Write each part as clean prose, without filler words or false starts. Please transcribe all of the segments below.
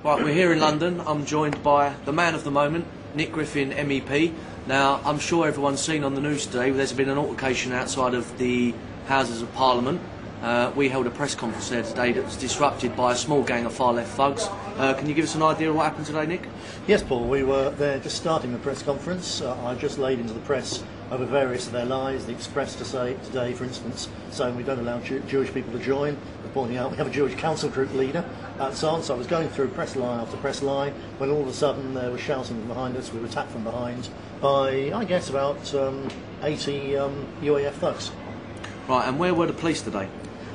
Right, we're here in London. I'm joined by the man of the moment, Nick Griffin MEP. Now, I'm sure everyone's seen on the news today there's been an altercation outside of the Houses of Parliament. We held a press conference there today that was disrupted by a small gang of far-left thugs. Can you give us an idea of what happened today, Nick? Yes, Paul, we were there just starting the press conference. I just laid into the press over various of their lies. The Express to say today, for instance, saying we don't allow Jewish people to join. We're pointing out we have a Jewish council group leader, and so on. So I was going through press lie after press lie when all of a sudden there was shouting from behind us. We were attacked from behind by, I guess, about 80 UAF thugs. Right, and where were the police today?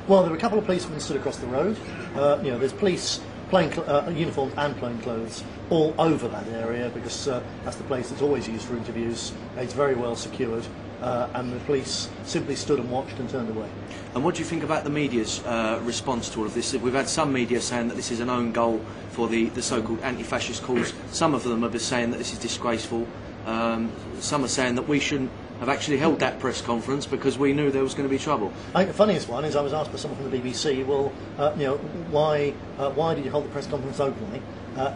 Well, there were a couple of policemen stood across the road. There's police uniforms and plain clothes all over that area because that's the place that's always used for interviews. It's very well secured, and the police simply stood and watched and turned away. And what do you think about the media's response to all of this? We've had some media saying that this is an own goal for the so-called anti-fascist cause. Some of them have been saying that this is disgraceful. Some are saying that we shouldn't have actually held that press conference because we knew there was going to be trouble. I think the funniest one is I was asked by someone from the BBC, well, why did you hold the press conference openly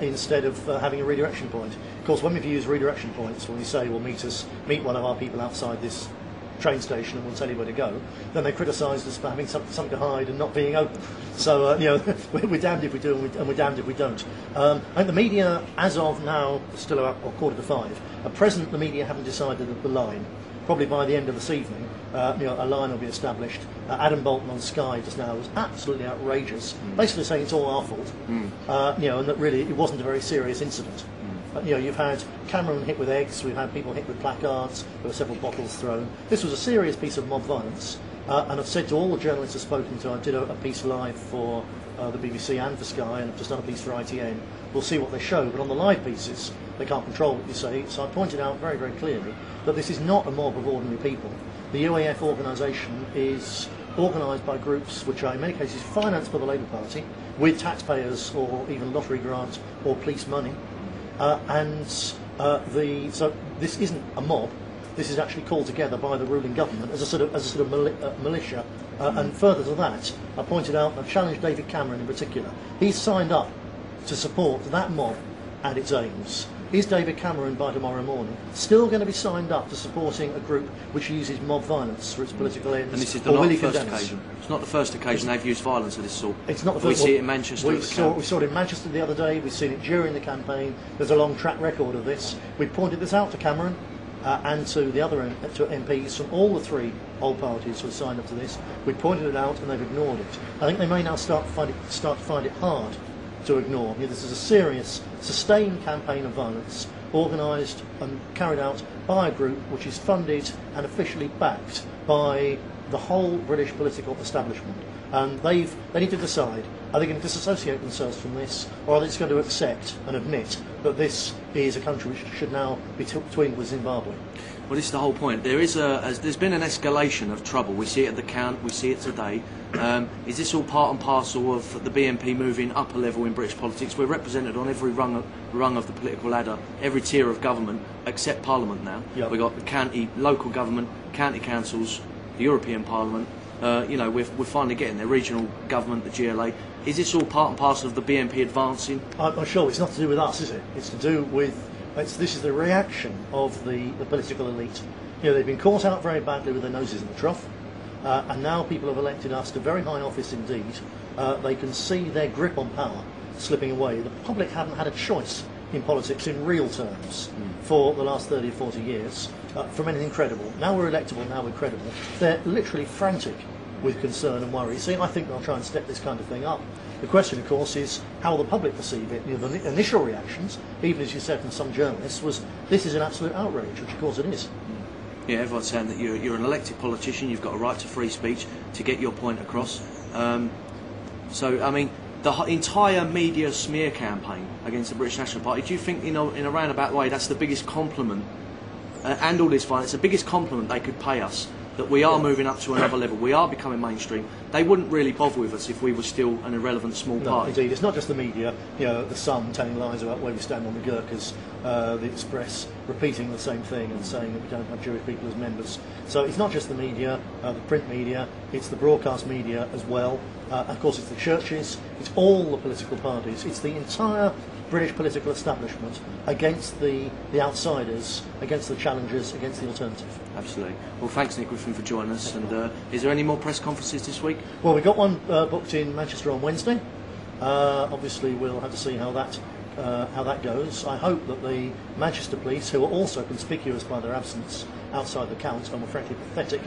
instead of having a redirection point? Of course, when we've used redirection points, when we say, well, meet one of our people outside this train station and we'll tell you where to go, then they criticised us for having something to hide and not being open. So, we're damned if we do and we're damned if we don't. I think the media, as of now, still about 4:45, at present the media haven't decided the line. Probably by the end of this evening, a line will be established. Adam Bolton on Sky just now was absolutely outrageous, basically saying it's all our fault, and that really it wasn't a very serious incident. You've had Cameron hit with eggs, we've had people hit with placards, there were several bottles thrown. This was a serious piece of mob violence, and I've said to all the journalists I've spoken to, I did a piece live for the BBC and for Sky, and I've just done a piece for ITN. We'll see what they show, but on the live pieces, they can't control what you say, so I pointed out very, very clearly that this is not a mob of ordinary people. The UAF organisation is organised by groups which are in many cases financed by the Labour Party with taxpayers or even lottery grants or police money, so this isn't a mob. This is actually called together by the ruling government as a sort of militia. And further to that, I pointed out, I've challenged David Cameron in particular. He's signed up to support that mob and its aims. Is David Cameron by tomorrow morning still going to be signed up to supporting a group which uses mob violence for its political ends? And this is not the first occasion. It's not the first occasion they've used violence of this sort. It's not the first. We see it in Manchester. We saw it in Manchester the other day. We've seen it during the campaign. There's a long track record of this. We pointed this out to Cameron and to the other to MPs from all the three old parties who have signed up to this. We pointed it out and they've ignored it. I think they may now start to find it hard to ignore. This is a serious, sustained campaign of violence organised and carried out by a group which is funded and officially backed by the whole British political establishment. And they need to decide, are they going to disassociate themselves from this, or are they just going to accept and admit that this is a country which should now be twinned with Zimbabwe? Well, this is the whole point. There's been an escalation of trouble. We see it at the count, we see it today. Is this all part and parcel of the BNP moving up a level in British politics? We're represented on every rung of the political ladder, every tier of government, except Parliament now. Yep. We've got the county, local government, county councils, the European Parliament. We're finally getting there. Regional government, the GLA. Is this all part and parcel of the BNP advancing? I'm sure it's not to do with us, is it? It's to do with... This is the reaction of the political elite. They've been caught out very badly with their noses in the trough, and now people have elected us to very high office indeed. They can see their grip on power slipping away. The public haven't had a choice in politics in real terms for the last 30 or 40 years from anything credible. Now we're electable, now we're credible. They're literally frantic with concern and worry. See, I think they'll try and step this kind of thing up. The question, of course, is how will the public perceive it? The initial reactions, even as you said from some journalists, was this is an absolute outrage, which of course it is. Yeah, everyone's saying that you're an elected politician, you've got a right to free speech to get your point across. The entire media smear campaign against the British National Party, do you think, in a roundabout way, that's the biggest compliment, and all this violence, the biggest compliment they could pay us, that we are moving up to another level. We are becoming mainstream. They wouldn't really bother with us if we were still an irrelevant small party. Indeed, it's not just the media. You know, the Sun telling lies about where we stand on the Gurkhas, the Express repeating the same thing and saying that we don't have Jewish people as members. So it's not just the media, the print media, it's the broadcast media as well. Of course, it's the churches, it's all the political parties, it's the entire British political establishment against the outsiders, against the challengers, against the alternative. Absolutely. Well, thanks, Nick Griffin, for joining us. And is there any more press conferences this week? Well, we've got one booked in Manchester on Wednesday. Obviously, we'll have to see how that goes. I hope that the Manchester police, who are also conspicuous by their absence outside the count and were frankly pathetic,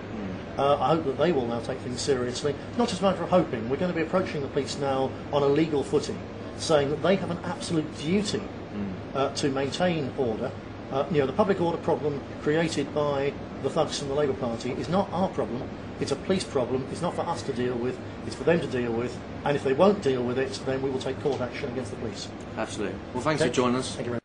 I hope that they will now take things seriously. Not just a matter of hoping. We're going to be approaching the police now on a legal footing, saying that they have an absolute duty to maintain order. You know, the public order problem created by the thugs from the Labour Party is not our problem. It's a police problem. It's not for us to deal with. It's for them to deal with. And if they won't deal with it, then we will take court action against the police. Absolutely. Well, thanks for joining us. Thank you very much.